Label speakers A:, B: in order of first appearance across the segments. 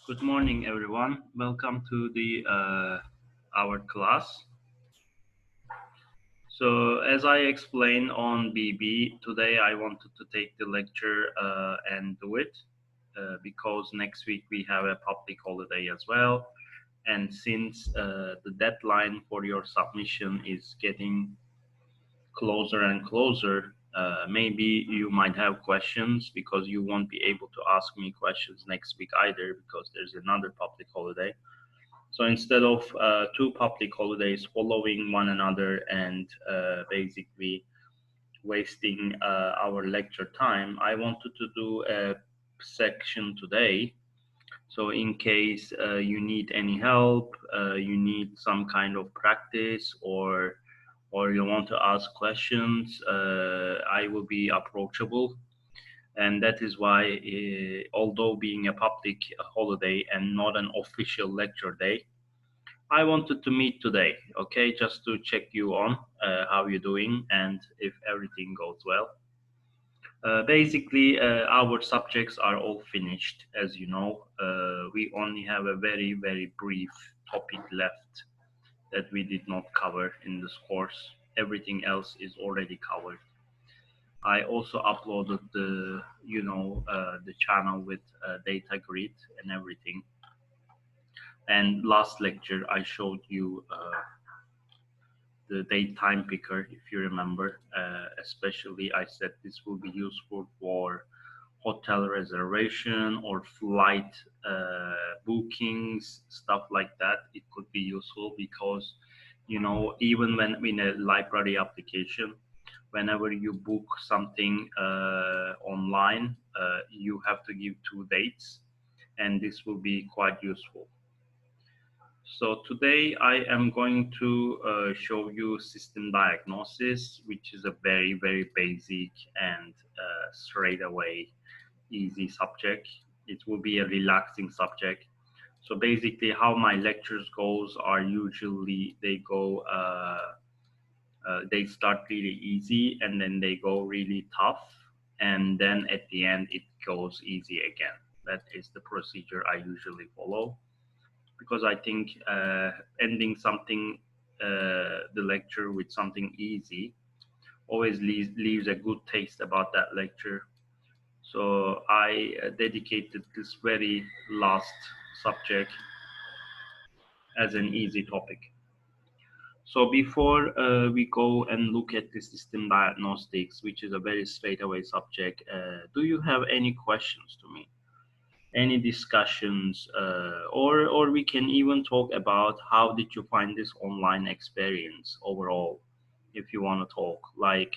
A: Good morning, everyone. Welcome to the our class. So, as I explained on BB, today I wanted to take the lecture and do it because next week we have a public holiday as well. And since the deadline for your submission is getting closer and closer, maybe you might have questions because you won't be able to ask me questions next week either because there's another public holiday. So instead of two public holidays following one another and basically wasting our lecture time, I wanted to do a section today. So in case you need any help, you need some kind of practice, or you want to ask questions, I will be approachable. And that is why, although being a public holiday and not an official lecture day, I wanted to meet today, okay, just to check you on how you're doing and if everything goes well. Basically, our subjects are all finished, as you know. We only have a very, very brief topic left that we did not cover in this course. Everything else is already covered. I also uploaded the channel with data grid and everything. And last lecture, I showed you the date time picker, if you remember. Especially, I said this will be useful for hotel reservation or flight bookings, stuff like that. It could be useful because, even when in a library application, whenever you book something online, you have to give two dates, and this will be quite useful. So today I am going to show you system diagnosis, which is a very, very basic and straight away easy subject. It will be a relaxing subject. So basically how my lectures goes are usually they start really easy and then they go really tough. And then at the end, it goes easy again. That is the procedure I usually follow because I think ending the lecture with something easy always leaves a good taste about that lecture. So I dedicated this very last subject as an easy topic. So before we go and look at the system diagnostics, which is a very straightaway subject, do you have any questions to me? Any discussions, or we can even talk about how did you find this online experience overall, if you want to talk. Like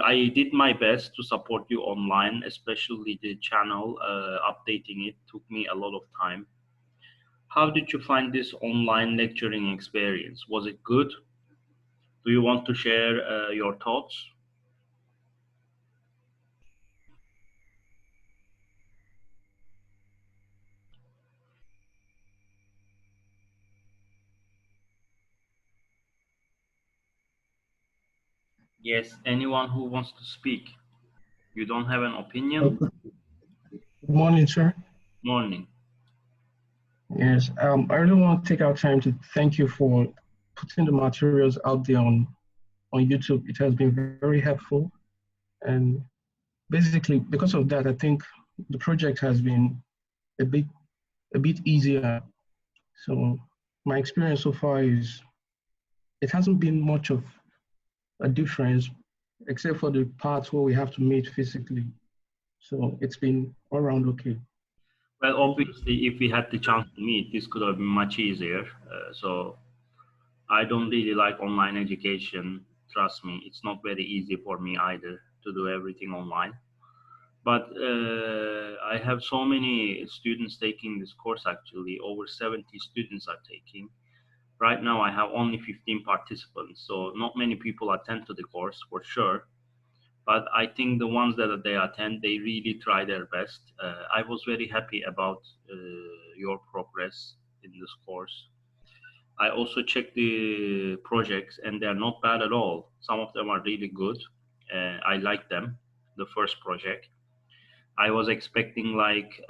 A: I did my best to support you online, especially the channel. Updating it took me a lot of time. How did you find this online lecturing experience? Was it good? Do you want to share your thoughts? Yes, anyone who wants to speak. You don't have an opinion?
B: Good morning, sir.
A: Morning.
B: Yes, I really want to take our time to thank you for putting the materials out there on YouTube. It has been very helpful. And basically, because of that, I think the project has been a bit easier. So my experience so far is it hasn't been much of a difference, except for the parts where we have to meet physically. So it's been all around okay.
A: Well,
B: Thank you.
A: obviously, if we had the chance to meet, this could have been much easier. So I don't really like online education. Trust me, it's not very easy for me either to do everything online. But I have so many students taking this course actually. Over 70 students are taking. Right now, I have only 15 participants. So not many people attend to the course for sure. But I think the ones that they attend, they really try their best. I was very happy about your progress in this course. I also checked the projects and they're not bad at all. Some of them are really good. I like them, the first project. I was expecting like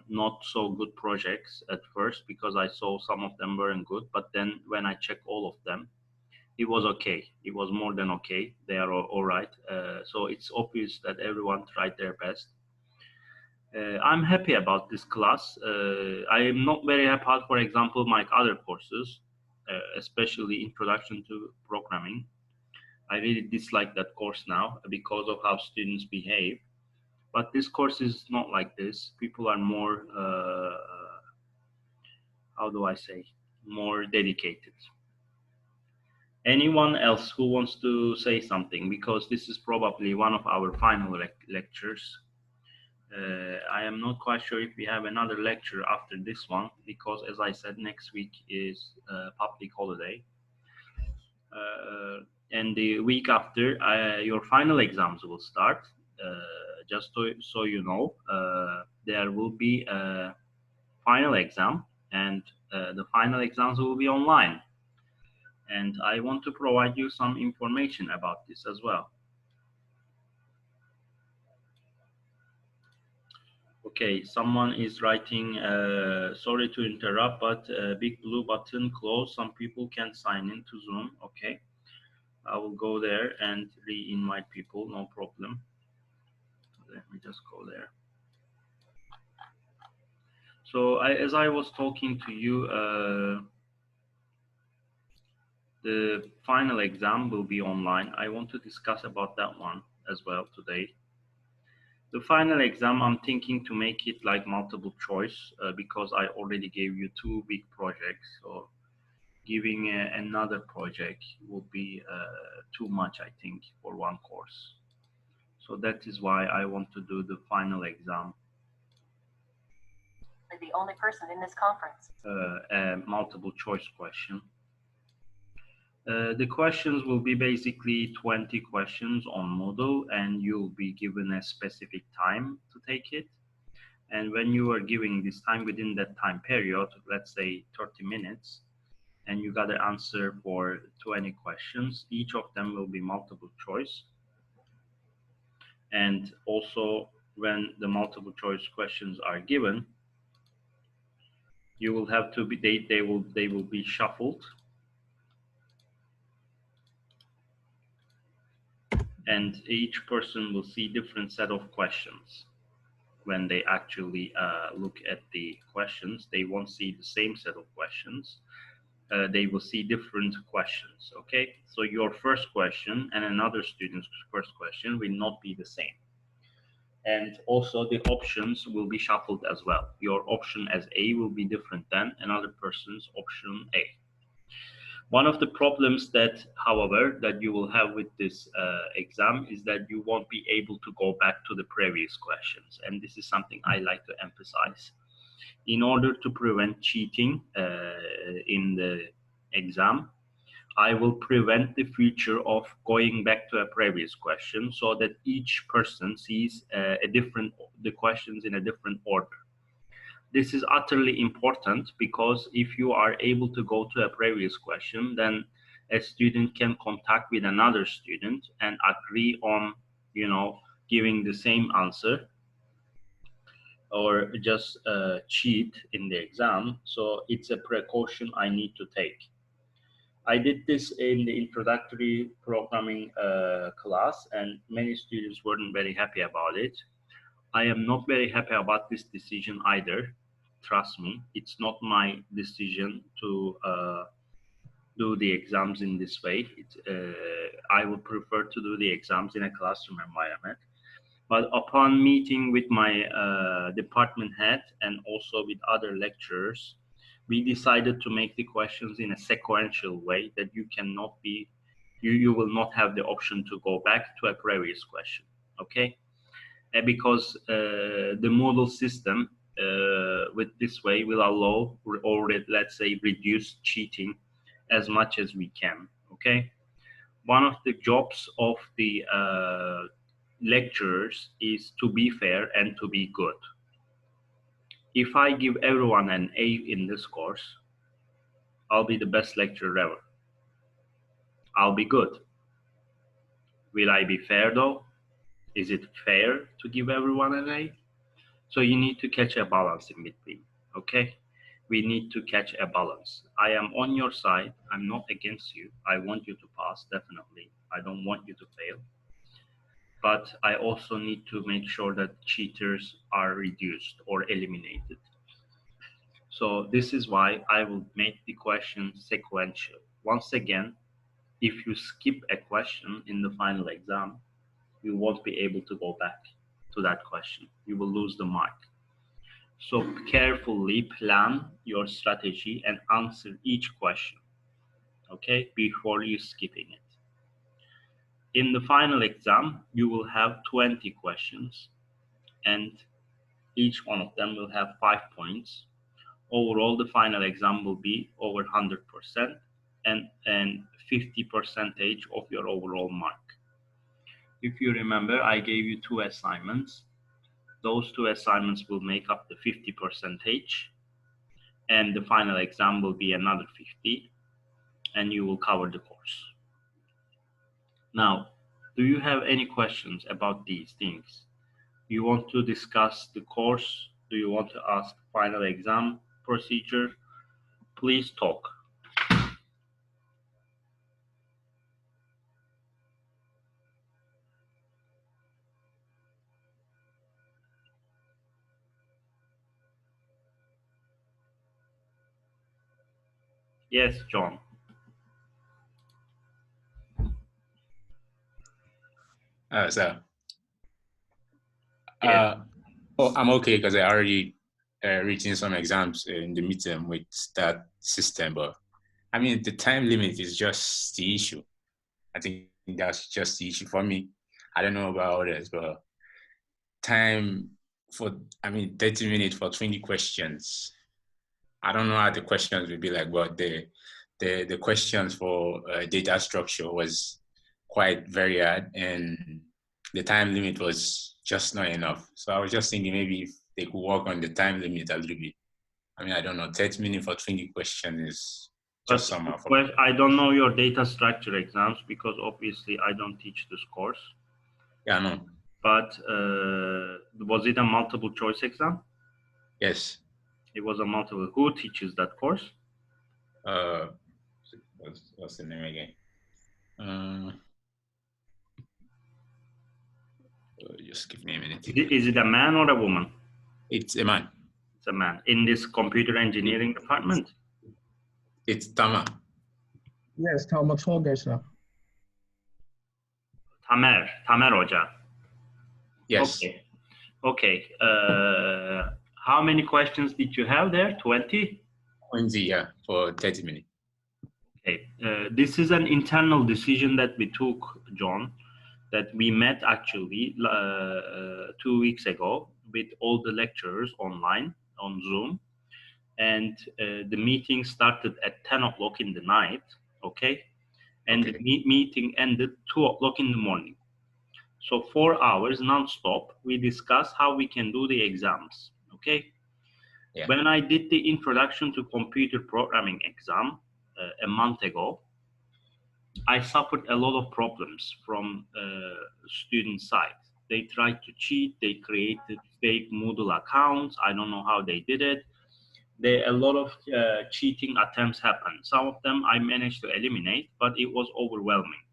A: not so good projects at first because I saw some of them weren't good. But then when I checked all of them, it was okay. It was more than okay. They are all right. So it's obvious that everyone tried their best. I'm happy about this class. I am not very happy, for example, my other courses, especially Introduction to Programming. I really dislike that course now because of how students behave. But this course is not like this. People are more, how do I say, more dedicated. Anyone else who wants to say something? Because this is probably one of our final lectures. I am not quite sure if we have another lecture after this one because, as I said, next week is public holiday. And the week after, your final exams will start. Just so you know, there will be a final exam, and the final exams will be online. And I want to provide you some information about this as well. Okay, someone is writing, sorry to interrupt, but big blue button close. Some people can sign in to Zoom. Okay, I will go there and re-invite people, no problem. Let me just go there. So as I was talking to you, the final exam will be online. I want to discuss about that one as well today. The final exam, I'm thinking to make it like multiple choice because I already gave you two big projects. So giving another project would be too much, I think, for one course. So that is why I want to do the final exam.
C: The only person in this conference.
A: A multiple choice question. The questions will be basically 20 questions on Moodle, and you'll be given a specific time to take it. And when you are giving this time within that time period, let's say 30 minutes, and you got to answer for 20 questions, each of them will be multiple choice. And also, when the multiple choice questions are given, you will have to be they will be shuffled, and each person will see different set of questions. When they actually look at the questions, they won't see the same set of questions. They will see different questions. Okay, so your first question and another student's first question will not be the same. And also the options will be shuffled as well. Your option as A will be different than another person's option A. One of the problems that, however, that you will have with this exam is that you won't be able to go back to the previous questions. And this is something I like to emphasize. In order to prevent cheating in the exam, I will prevent the future of going back to a previous question so that each person sees the questions in a different order. This is utterly important because if you are able to go to a previous question, then a student can contact with another student and agree on, giving the same answer or just cheat in the exam. So it's a precaution I need to take. I did this in the introductory programming class, and many students weren't very happy about it. I am not very happy about this decision either. Trust me, it's not my decision to do the exams in this way. I would prefer to do the exams in a classroom environment. But upon meeting with my department head and also with other lecturers, we decided to make the questions in a sequential way that you will not have the option to go back to a previous question. Okay? Because the model system with this way will allow or let's say reduce cheating as much as we can. Okay, one of the jobs of the lecturers is to be fair and to be good. If I give everyone an A in this course, I'll be the best lecturer ever. I'll be good. Will I be fair though? Is it fair to give everyone an A? So you need to catch a balance in between, okay? We need to catch a balance. I am on your side. I'm not against you. I want you to pass, definitely. I don't want you to fail. But I also need to make sure that cheaters are reduced or eliminated. So this is why I will make the question sequential. Once again, if you skip a question in the final exam, you won't be able to go back to that question. You will lose the mark. So carefully plan your strategy and answer each question, okay, before you skipping it. In the final exam, you will have 20 questions and each one of them will have 5 points. Overall, the final exam will be over 100% and 50 percentage of your overall mark. If you remember, I gave you 2 assignments. Those 2 assignments will make up the 50 percentage, and the final exam will be another 50, and you will cover the course. Now, do you have any questions about these things? You want to discuss the course? Do you want to ask final exam procedure? Please talk. Yes, John.
D: So,
A: Yeah.
D: I'm okay because I already written some exams in the midterm with that system. But I mean, the time limit is just the issue. I think that's just the issue for me. I don't know about others, but time for, 30 minutes for 20 questions. I don't know how the questions will be like, but the questions for data structure was quite very hard, and the time limit was just not enough. So I was just thinking maybe if they could work on the time limit a little bit. I mean, I don't know, 30 minutes for 20 questions is just
A: But
D: somehow.
A: well, I don't know your data structure exams because obviously I don't teach this course.
D: Yeah, I know.
A: But was it a multiple choice exam?
D: Yes.
A: It was a multiple. Who teaches that course?
D: What's the name again? Just give me a minute.
A: Is it a man or a woman?
D: It's a man.
A: It's a man. In this computer engineering department?
D: It's Tama.
B: Yes, Talmud Tolga, sir.
A: Tamer Hoca.
D: Yes.
A: Okay. How many questions did you have there? 20?
D: 20, yeah, for 30 minutes.
A: Okay. This is an internal decision that we took, John, that we met actually 2 weeks ago with all the lecturers online on Zoom. And the meeting started at 10 o'clock in the night, okay? And
D: Okay.
A: the meeting ended 2 o'clock in the morning. So 4 hours non-stop, we discussed how we can do the exams, okay?
D: Yeah.
A: When I did the introduction to computer programming exam a month ago, I suffered a lot of problems from student side. They tried to cheat, they created fake Moodle accounts. I don't know how they did it. A lot of cheating attempts happened. Some of them I managed to eliminate, but it was overwhelming.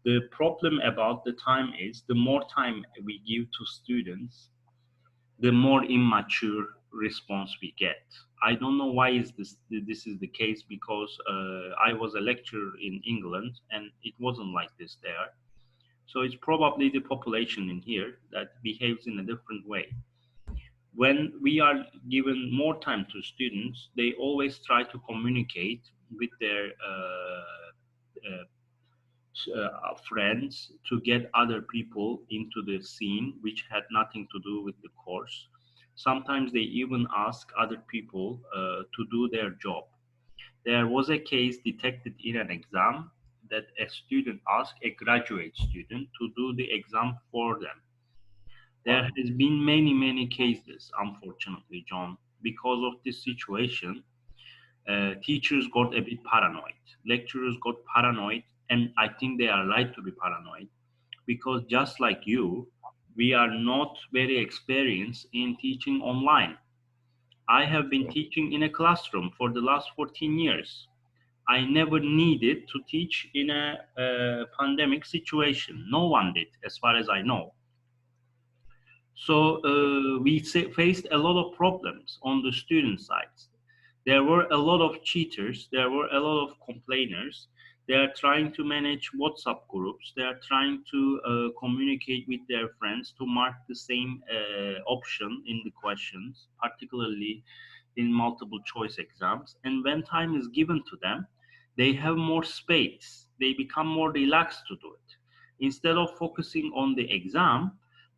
A: The problem about the time is the more time we give to students, the more immature response we get. I don't know why this is the case because I was a lecturer in England and it wasn't like this there. So it's probably the population in here that behaves in a different way. When we are given more time to students, they always try to communicate with their friends to get other people into the scene which had nothing to do with the course. Sometimes they even ask other people to do their job. There was a case detected in an exam that a student asked a graduate student to do the exam for them. There has been many cases, unfortunately, John. Because of this situation, teachers got a bit paranoid. Lecturers got paranoid, and I think they are right to be paranoid because just like you, we are not very experienced in teaching online. I have been teaching in a classroom for the last 14 years. I never needed to teach in a pandemic situation. No one did, as far as I know. So faced a lot of problems on the student side. There were a lot of cheaters. There were a lot of complainers. They are trying to manage WhatsApp groups. They are trying to communicate with their friends to mark the same option in the questions, particularly in multiple choice exams. And when time is given to them, they have more space. They become more relaxed to do it. Instead of focusing on the exam,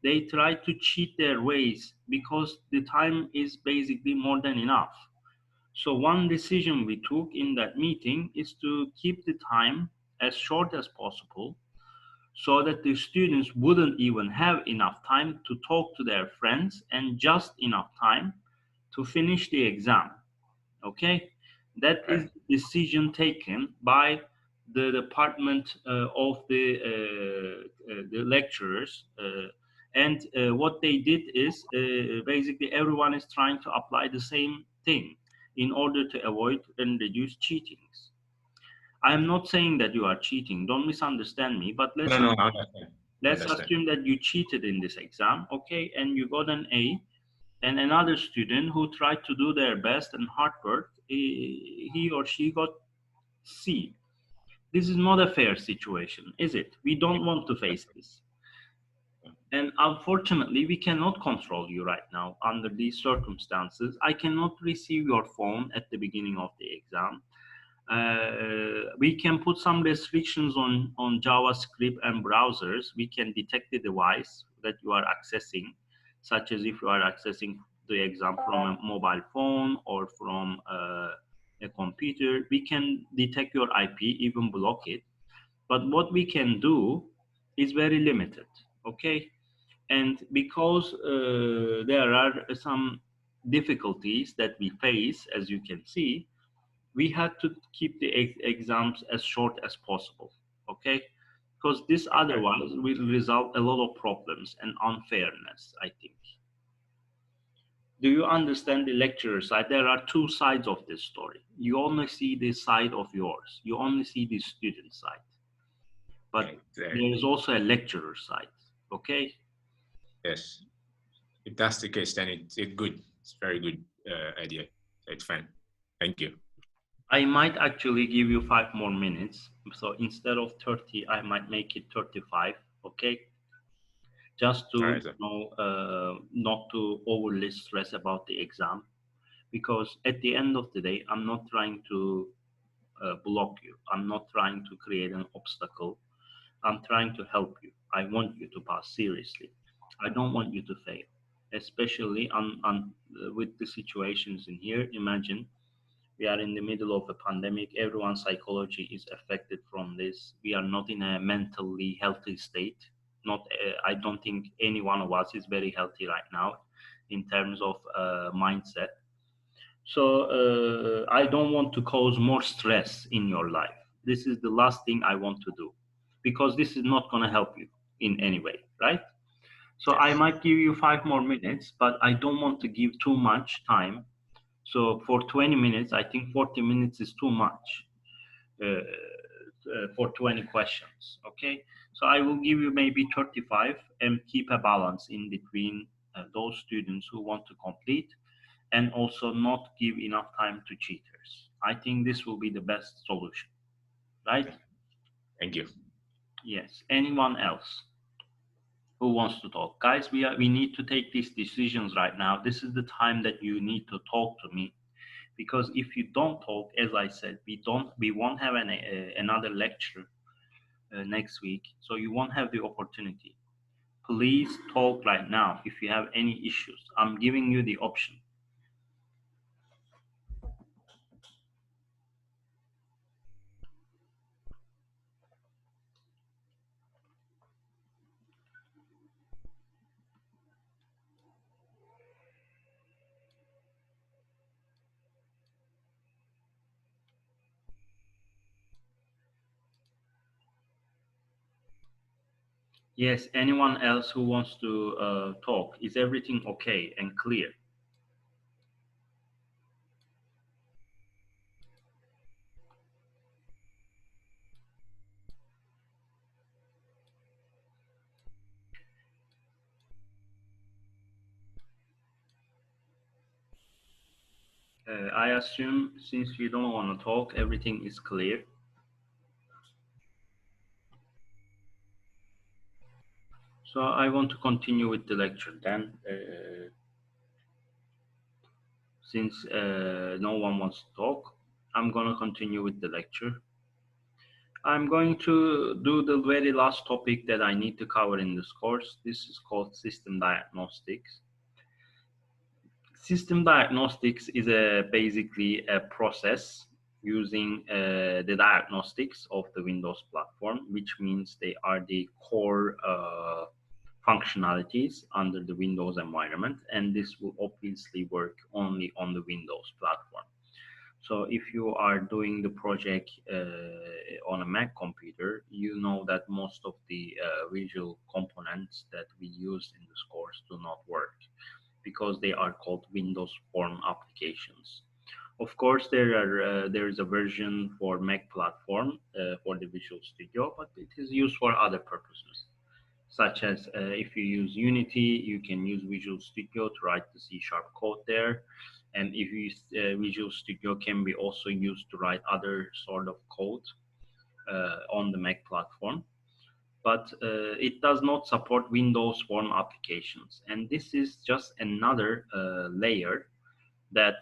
A: they try to cheat their ways because the time is basically more than enough. So one decision we took in that meeting is to keep the time as short as possible so that the students wouldn't even have enough time to talk to their friends and just enough time to finish the exam. Okay, that is
D: Right.
A: the decision taken by the department of the lecturers. And what they did is basically everyone is trying to apply the same thing in order to avoid and reduce cheatings. I am not saying that you are cheating. Don't misunderstand me. But
D: No, no, I understand. I
A: let's
D: understand.
A: assume that you cheated in this exam, okay, and you got an A, and another student who tried to do their best and hard work, he or she got C. This is not a fair situation, is it? We don't want to face this. And unfortunately, we cannot control you right now under these circumstances. I cannot receive your phone at the beginning of the exam. We can put some restrictions on JavaScript and browsers. We can detect the device that you are accessing, such as if you are accessing the exam from a mobile phone or from a computer. We can detect your IP, even block it. But what we can do is very limited, okay? And because there are some difficulties that we face, as you can see, we had to keep the exams as short as possible, okay? Because this
D: Okay.
A: otherwise will result a lot of problems and unfairness, I think. Do you understand the lecturer side? There are two sides of this story. You only see the side of yours. You only see the student side. But
D: Right.
A: there is also a lecturer side, okay?
D: Yes. If that's the case, then it's good. It's very good idea. It's fine. Thank you.
A: I might actually give you 5 more minutes. So instead of 30, I might make it 35, okay? Just
D: All
A: to
D: right, sir.
A: know, not to overly stress about the exam, because at the end of the day, I'm not trying to block you. I'm not trying to create an obstacle. I'm trying to help you. I want you to pass seriously. I don't want you to fail, especially with the situations in here. Imagine we are in the middle of a pandemic. Everyone's psychology is affected from this. We are not in a mentally healthy state. Not I don't think any one of us is very healthy right now in terms of mindset. So I don't want to cause more stress in your life. This is the last thing I want to do, because this is not going to help you in any way, right? So I
D: Yes.
A: might give you 5 more minutes, but I don't want to give too much time. So for 20 minutes, I think 40 minutes is too much for 20 questions. Okay. So I will give you maybe 35 and keep a balance in between those students who want to complete and also not give enough time to cheaters. I think this will be the best solution, right?
D: Thank you.
A: Yes. Anyone else who wants to talk? Guys, we need to take these decisions right now. This is the time that you need to talk to me, because if you don't talk, as I said, we won't have another lecture next week, so you won't have the opportunity. Please talk right now if you have any issues. I'm giving you the option. Yes, anyone else who wants to talk? Is everything okay and clear? I assume since you don't want to talk, everything is clear. So I want to continue with the lecture then. Since no one wants to talk, I'm going to continue with the lecture. I'm going to do the very last topic that I need to cover in this course. This is called system diagnostics. System diagnostics is basically a process using the diagnostics of the Windows platform, which means they are the core functionalities under the Windows environment, and this will obviously work only on the Windows platform. So if you are doing the project on a Mac computer, you know that most of the visual components that we use in this course do not work because they are called Windows Form applications. Of course, there is a version for Mac platform for the Visual Studio, but it is used for other purposes, such as if you use Unity, you can use Visual Studio to write the C# code there. And if you use Visual Studio can be also used to write other sort of code on the Mac platform. But it does not support Windows Form applications. And this is just another layer that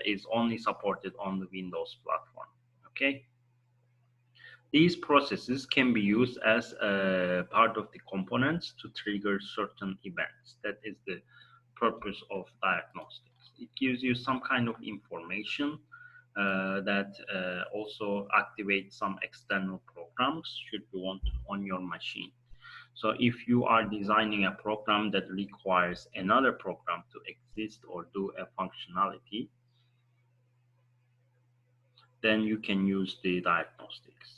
A: is only supported on the Windows platform. Okay. These processes can be used as a part of the components to trigger certain events. That is the purpose of diagnostics. It gives you some kind of information that also activates some external programs should you want on your machine. So if you are designing a program that requires another program to exist or do a functionality, then you can use the diagnostics.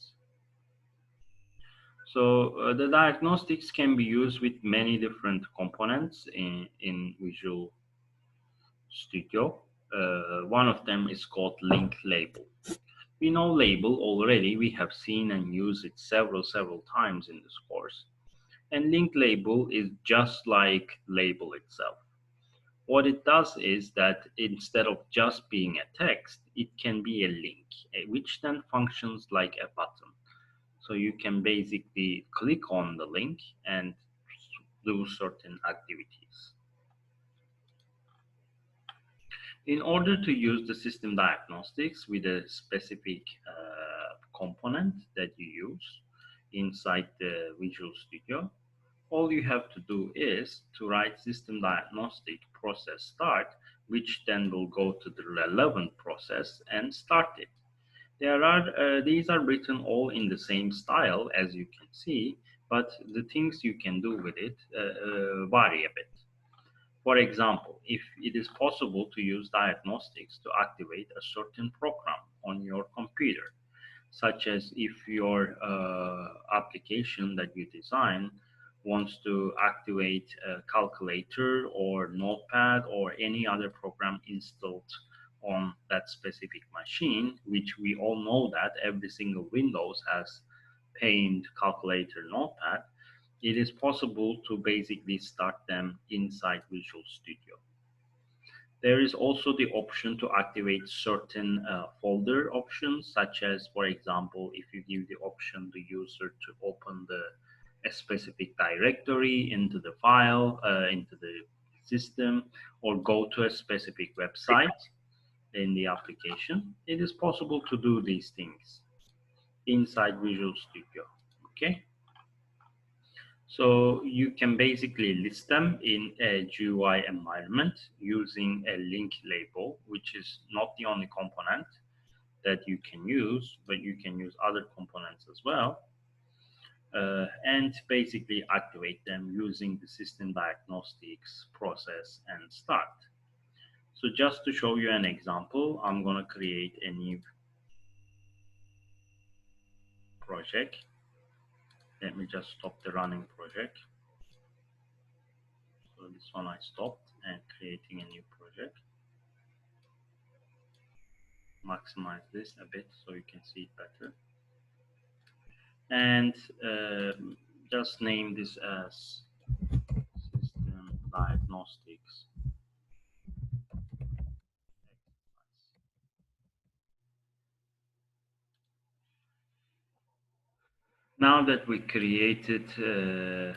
A: So the diagnostics can be used with many different components in Visual Studio. One of them is called link label. We know label already. We have seen and used it several times in this course. And link label is just like label itself. What it does is that instead of just being a text, it can be a link, which then functions like a button. So you can basically click on the link and do certain activities. In order to use the system diagnostics with a specific component that you use inside the Visual Studio, all you have to do is to write system diagnostic process start, which then will go to the relevant process and start it. These are written all in the same style as you can see, but the things you can do with it vary a bit. For example, if it is possible to use diagnostics to activate a certain program on your computer, such as if your application that you design wants to activate a calculator or notepad or any other program installed on that specific machine, which we all know that every single Windows has Paint, calculator, notepad, it is possible to basically start them inside Visual Studio. There is also the option to activate certain folder options, such as, for example, if you give the option the user to open a specific directory into the file, into the system, or go to a specific website in the application, it is possible to do these things inside Visual Studio. Okay. So you can basically list them in a GUI environment using a link label, which is not the only component that you can use, but you can use other components as well. And basically activate them using the system diagnostics process and start. So just to show you an example, I'm going to create a new project. Let me just stop the running project. So this one I stopped and creating a new project. Maximize this a bit so you can see it better. And just name this as System Diagnostics. Now that we created the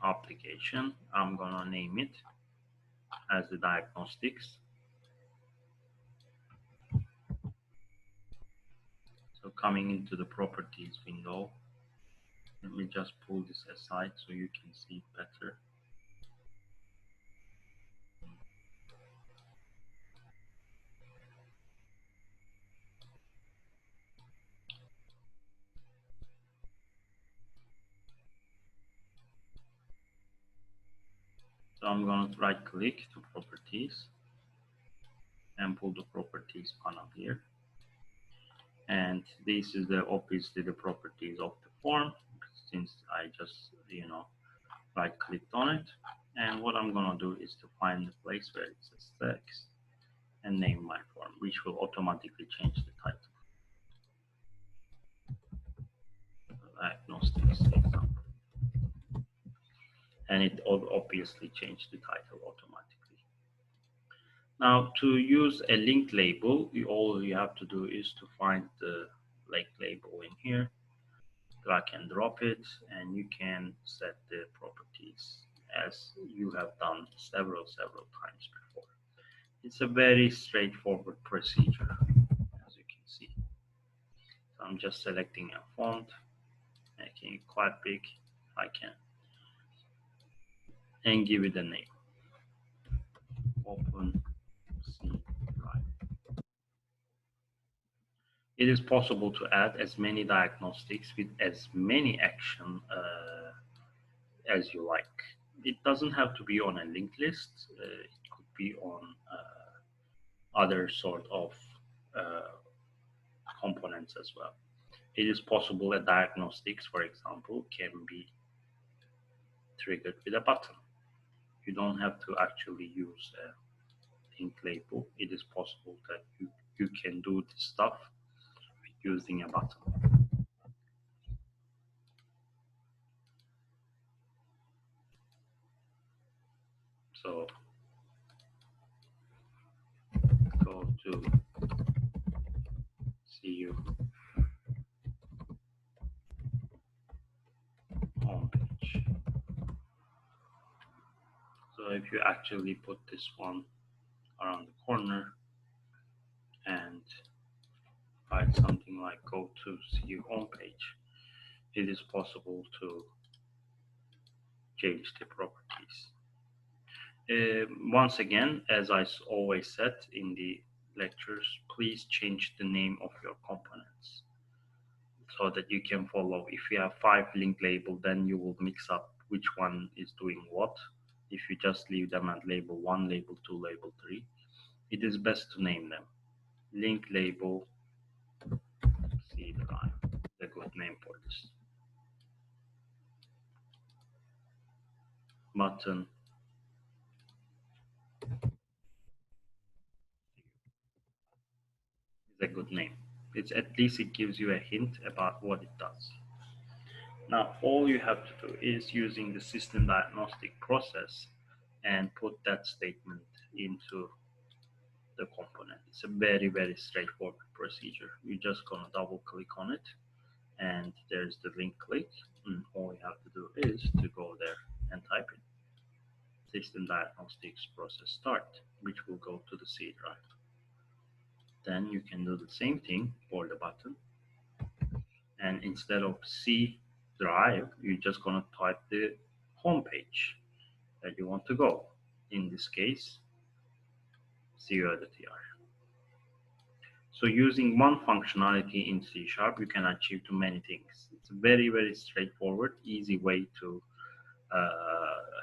A: application, I'm gonna name it as the diagnostics. So coming into the properties window, let me just pull this aside so you can see it better. So I'm going to right click to properties and pull the properties panel here. And this is obviously the properties of the form, since I just, right clicked on it. And what I'm going to do is to find the place where it says text and name my form, which will automatically change the title. Diagnostics example. And it obviously changed the title automatically. Now, to use a link label, all you have to do is to find the link label in here, drag and drop it, and you can set the properties as you have done several times before. It's a very straightforward procedure, as you can see. So I'm just selecting a font, making it quite big if I can, and give it a name. Open C drive. It is possible to add as many diagnostics with as many action as you like. It doesn't have to be on a linked list. It could be on other sort of components as well. It is possible that diagnostics, for example, can be triggered with a button. You don't have to actually use a link label. It is possible that you can do this stuff using a button. So go to CU homepage. So if you actually put this one around the corner and write something like go to CU homepage, it is possible to change the properties. Once again, as I always said in the lectures, please change the name of your components so that you can follow. If you have 5 link labels, then you will mix up which one is doing what. If you just leave them at label 1, label 2, label 3, it is best to name them. Link label C drive, a good name for this. Button is a good name. It's at least it gives you a hint about what it does. Now all you have to do is using the system diagnostic process and put that statement into the component. It's a very straightforward procedure. You're just gonna double click on it and there's the link click, and all you have to do is to go there and type in system diagnostics process start, which will go to the C drive. Then you can do the same thing for the button, and instead of C drive, you're just gonna type the home page that you want to go. In this case, CU.tr. So using one functionality in C#, you can achieve too many things. It's a very straightforward, easy way to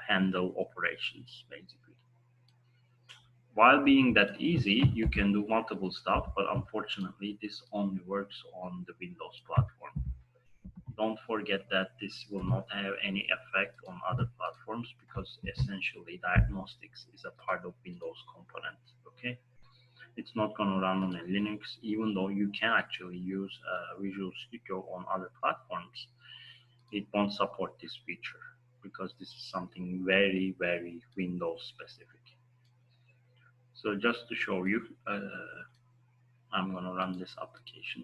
A: handle operations, basically. While being that easy, you can do multiple stuff, but unfortunately, this only works on the Windows platform. Don't forget that this will not have any effect on other platforms because essentially Diagnostics is a part of Windows component. Okay, it's not going to run on a Linux, even though you can actually use Visual Studio on other platforms. It won't support this feature because this is something very, very Windows specific. So just to show you, I'm going to run this application.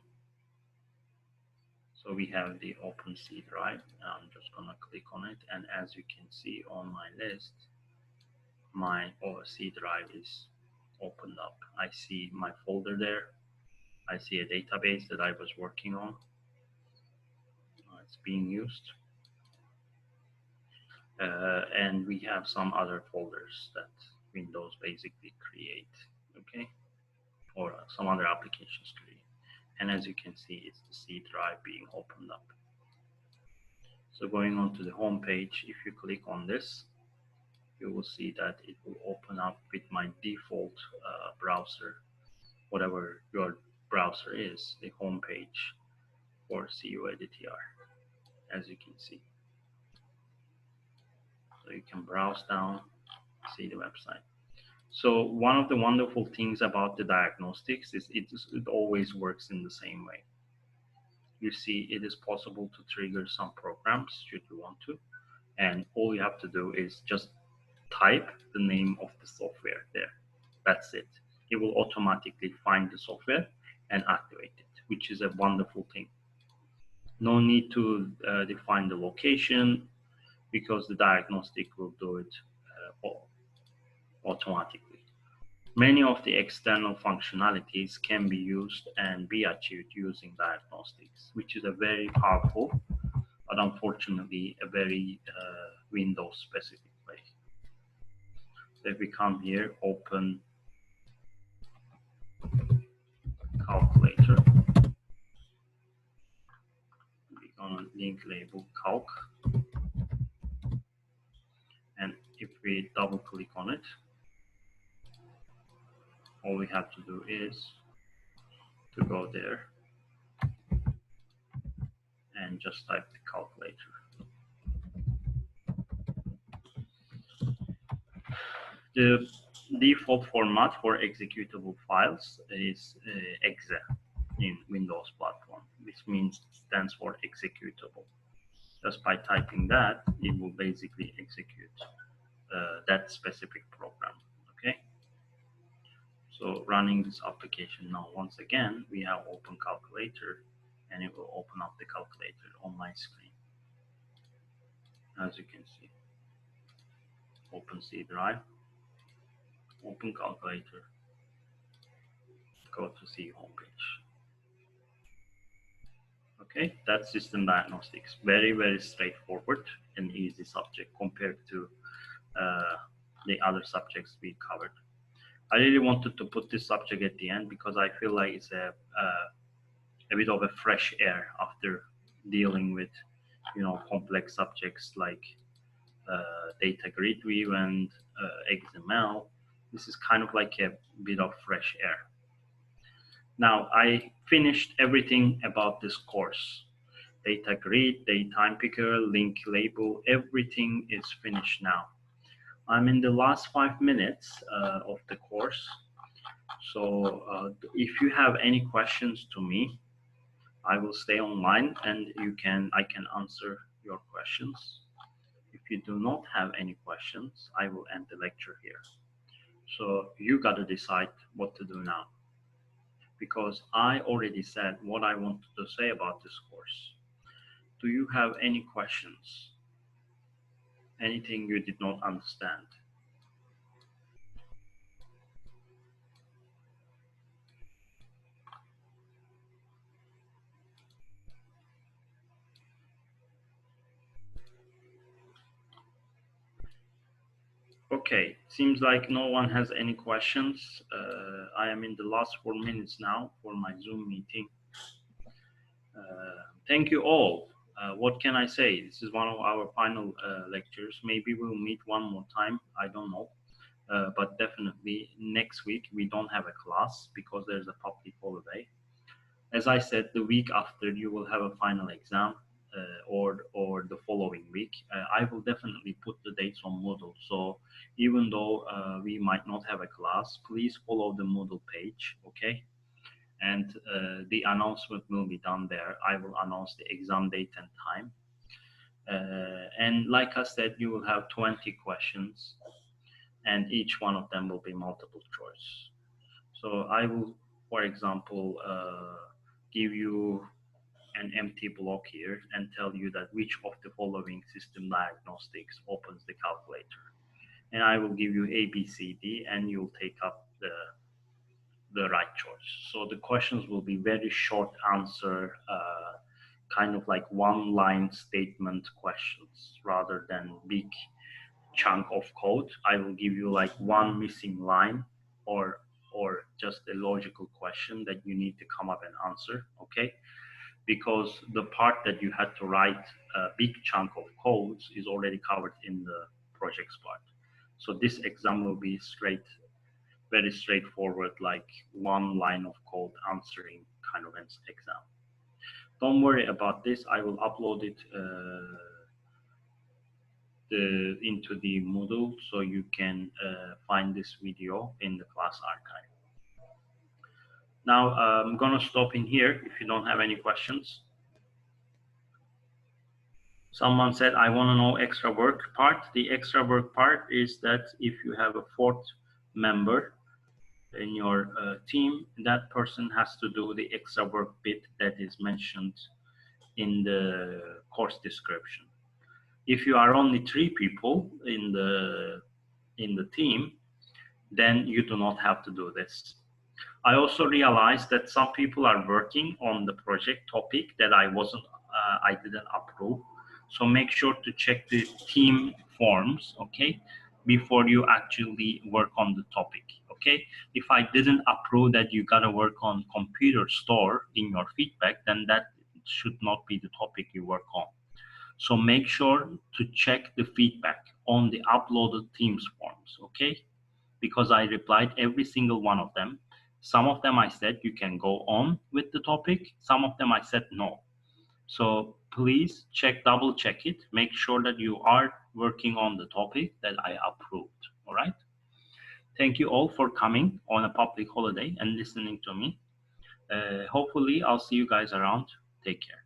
A: So we have the Open C drive. I'm just going to click on it, and as you can see on my list, my C drive is opened up. I see my folder there. I see a database that I was working on. It's being used. And we have some other folders that Windows basically create, okay, or some other applications create. And as you can see, it's the C drive being opened up. So going on to the home page, if you click on this, you will see that it will open up with my default browser, whatever your browser is, the home page for CUADTR, as you can see. So you can browse down, see the website. So one of the wonderful things about the Diagnostics is it always works in the same way. You see, it is possible to trigger some programs should you want to, and all you have to do is just type the name of the software there. That's it. It will automatically find the software and activate it, which is a wonderful thing. No need to define the location because the diagnostic will do it automatically. Many of the external functionalities can be used and be achieved using Diagnostics, which is a very powerful, but unfortunately a very Windows specific way. So if we come here, open calculator, we're gonna link label calc, and if we double click on it, all we have to do is to go there and just type the calculator. The default format for executable files is exe in Windows platform, which means stands for executable. Just by typing that, it will basically execute that specific program. Okay. So running this application now, once again, we have open calculator, and it will open up the calculator on my screen. As you can see, open C drive, open calculator, go to C homepage. Okay, that's system diagnostics. Very, very straightforward and easy subject compared to the other subjects we covered. I really wanted to put this subject at the end because I feel like it's a bit of a fresh air after dealing with, complex subjects like data grid view and XML. This is kind of like a bit of fresh air. Now, I finished everything about this course. Data grid, data time picker, link label, everything is finished now. I'm in the last 5 minutes of the course. So if you have any questions to me, I will stay online and I can answer your questions. If you do not have any questions, I will end the lecture here. So you got to decide what to do now, because I already said what I wanted to say about this course. Do you have any questions? Anything you did not understand? Okay, seems like no one has any questions. I am in the last 4 minutes now for my Zoom meeting. Thank you all. What can I say? This is one of our final lectures. Maybe we'll meet one more time. I don't know. But definitely next week we don't have a class because there's a public holiday. As I said, the week after you will have a final exam. or the following week, I will definitely put the dates on Moodle. So even though we might not have a class, please follow the Moodle page, okay? And the announcement will be done there. I will announce the exam date and time. And like I said, you will have 20 questions, and each one of them will be multiple choice. So I will, for example, give you an empty block here and tell you that which of the following system diagnostics opens the calculator. And I will give you A, B, C, D, and you'll take up the right choice. So the questions will be very short answer, kind of like one line statement questions rather than big chunk of code. I will give you like one missing line or just a logical question that you need to come up and answer, okay? Because the part that you had to write a big chunk of codes is already covered in the projects part. So this exam will be very straightforward, like one line of code answering kind of an exam. Don't worry about this. I will upload it into the Moodle, so you can find this video in the class archive. Now I'm gonna stop in here if you don't have any questions. Someone said, I want to know extra work part. The extra work part is that if you have a fourth member in your team, that person has to do the extra work bit that is mentioned in the course description. If you are only 3 people in the team, then you do not have to do this. I also realized that some people are working on the project topic that I didn't approve. So make sure to check the team forms, okay, before you actually work on the topic, okay? If I didn't approve that you gotta work on computer store in your feedback, then that should not be the topic you work on. So make sure to check the feedback on the uploaded Teams forms, okay? Because I replied every single one of them. Some of them I said you can go on with the topic. Some of them I said no. So please double check it. Make sure that you are working on the topic that I approved, all right? Thank you all for coming on a public holiday and listening to me. Hopefully I'll see you guys around. Take care.